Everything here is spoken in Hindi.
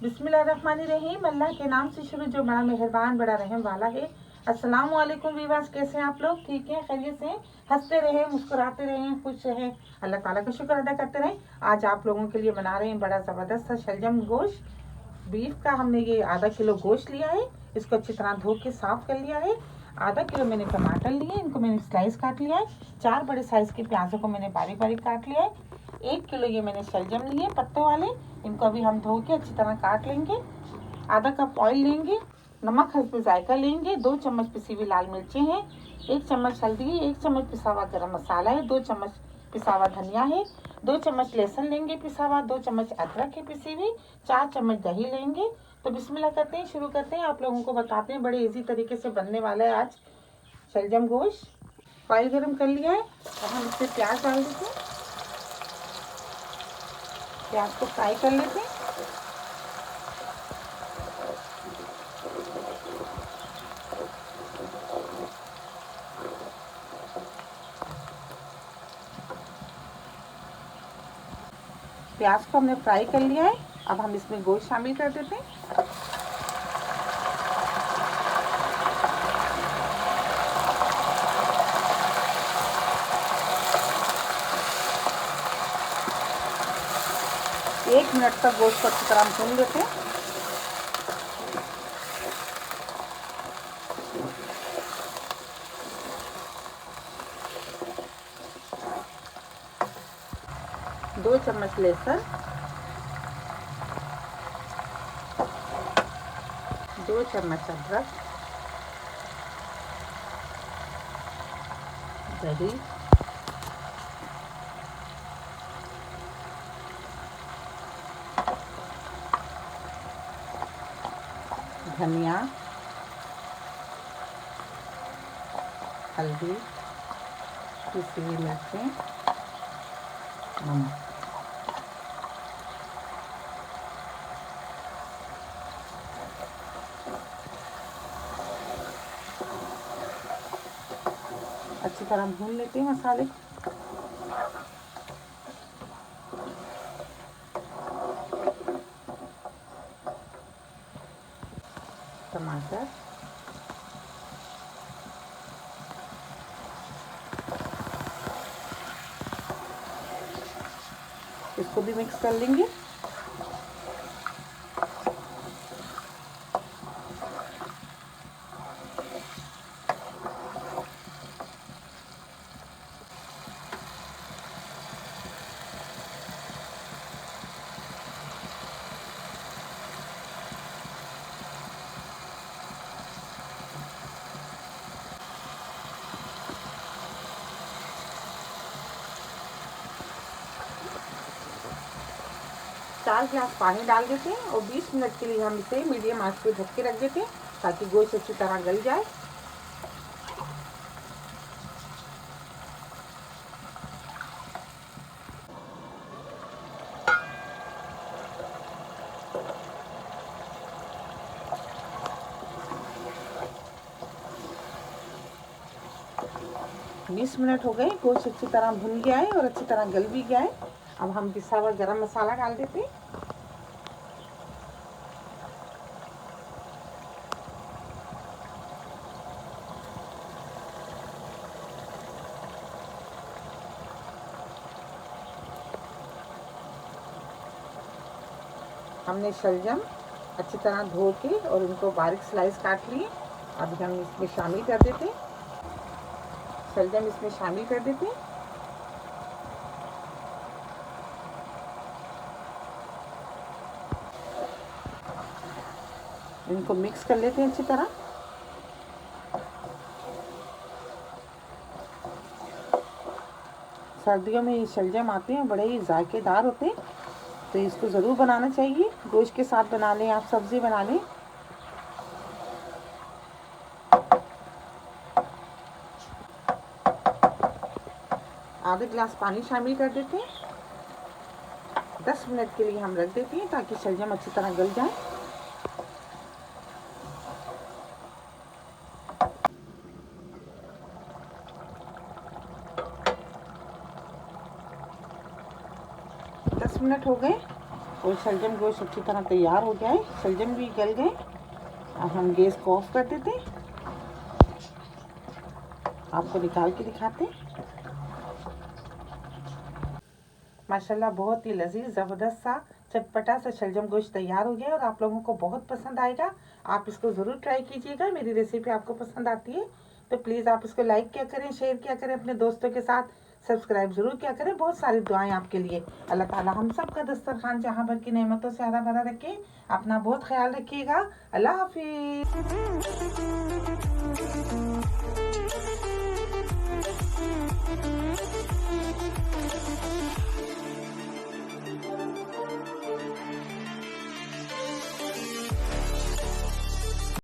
बिस्मिल्लाहिर्रहमानिर्रहीम। अल्लाह के नाम से शुरू जो बड़ा मेहरबान बड़ा रहम वाला है। अस्सलाम वालेकुम वीवर्स, कैसे हैं आप लोग? ठीक हैं, खैरियत से? हंसते रहें, मुस्कुराते रहें, खुश रहें, अल्लाह ताला का शुक्र अदा करते रहें। आज आप लोगों के लिए बना रहे हैं बड़ा ज़बरदस्त सा शलजम गोश्त बीफ का। हमने ये आधा किलो गोश्त लिया है, इसको अच्छी तरह धो के साफ़ कर लिया है। आधा किलो मैंने टमाटर लिए, इनको मैंने स्लाइस काट लिया है। 4 बड़े साइज़ के प्याज़ों को मैंने बारीक बारीक काट लिया है। 1 किलो ये मैंने शलजम लिए पत्तों वाले, इनको अभी हम धो के अच्छी तरह काट लेंगे। आधा कप ऑयल लेंगे, नमक हस्ब जायका लेंगे, 2 चम्मच पिसी हुई लाल मिर्चें हैं, 1 चम्मच हल्दी, 1 चम्मच पिसा हुआ गरम मसाला है, 2 चम्मच पिसा हुआ धनिया है, 2 चम्मच लहसुन लेंगे पिसा हुआ, 2 चम्मच अदरक है पिसी हुई, 4 चम्मच दही लेंगे। तो बिस्मिल्लाह करते हैं, शुरू करते हैं। आप लोगों को बताते हैं, बड़े इजी तरीके से बनने वाला है आज शलजम गोश्त। ऑयल गरम कर लिया है, अब हम इसमें प्याज डाल देते हैं। प्याज को फ्राई कर लेते हैं। प्याज को हमने फ्राई कर लिया है, अब हम इसमें गोश्त शामिल कर देते हैं। एक मिनट तक गोश्त को अच्छी तरह भून लेते हैं। दो चम्मच लहसुन, 2 चम्मच अदरक, दही, धनिया, हल्दी, पिसी हुई मिर्चें, नमक। अच्छी तरह भून लेते हैं मसाले को। टमाटर, इसको भी मिक्स कर लेंगे। चार गिलास पानी डाल देते हैं और 20 मिनट के लिए हम इसे मीडियम आंच पे ढक के रख देते हैं ताकि गोश्त अच्छी तरह गल जाए। बीस मिनट हो गए, गोश्त अच्छी तरह भुन गया है और अच्छी तरह गल भी गया है। अब हम पिसा हुआ गरम मसाला डाल देते हैं। हमने शलजम अच्छी तरह धो के और इनको बारीक स्लाइस काट लिए। अब हम इसमें शामिल कर देते हैं, शलजम इसमें शामिल कर देते हैं। इनको मिक्स कर लेते हैं अच्छी तरह। सर्दियों में ये शलजम आते हैं, बड़े ही जायकेदार होते हैं, तो इसको ज़रूर बनाना चाहिए। गोश्त के साथ बना लें, आप सब्ज़ी बना लें। आधे गिलास पानी शामिल कर देते हैं। 10 मिनट के लिए हम रख देते हैं ताकि शलजम अच्छी तरह गल जाए। मिनट हो गए, और शलजम गोश्त अच्छी तरह तैयार हो गया है, शलजम भी गल गए। अब हम गैस को ऑफ कर देते हैं, आपको निकाल के दिखाते हैं। माशाल्लाह बहुत ही लजीज ज़बरदस्त सा चटपटा सा शलजम गोश्त तैयार हो गया है और आप लोगों को बहुत पसंद आएगा। आप इसको ज़रूर ट्राई कीजिएगा। मेरी रेसिपी आपको पसंद आती है तो प्लीज़ आप इसको लाइक किया करें, शेयर किया करें अपने दोस्तों के साथ, सब्सक्राइब ज़रूर किया करें। बहुत सारी दुआएं आपके लिए। अल्लाह ताला हम सब का दस्तरखान जहाँ भर की नेमतों से हरा भरा रखे। अपना बहुत ख्याल रखिएगा। अल्लाह हाफिज़।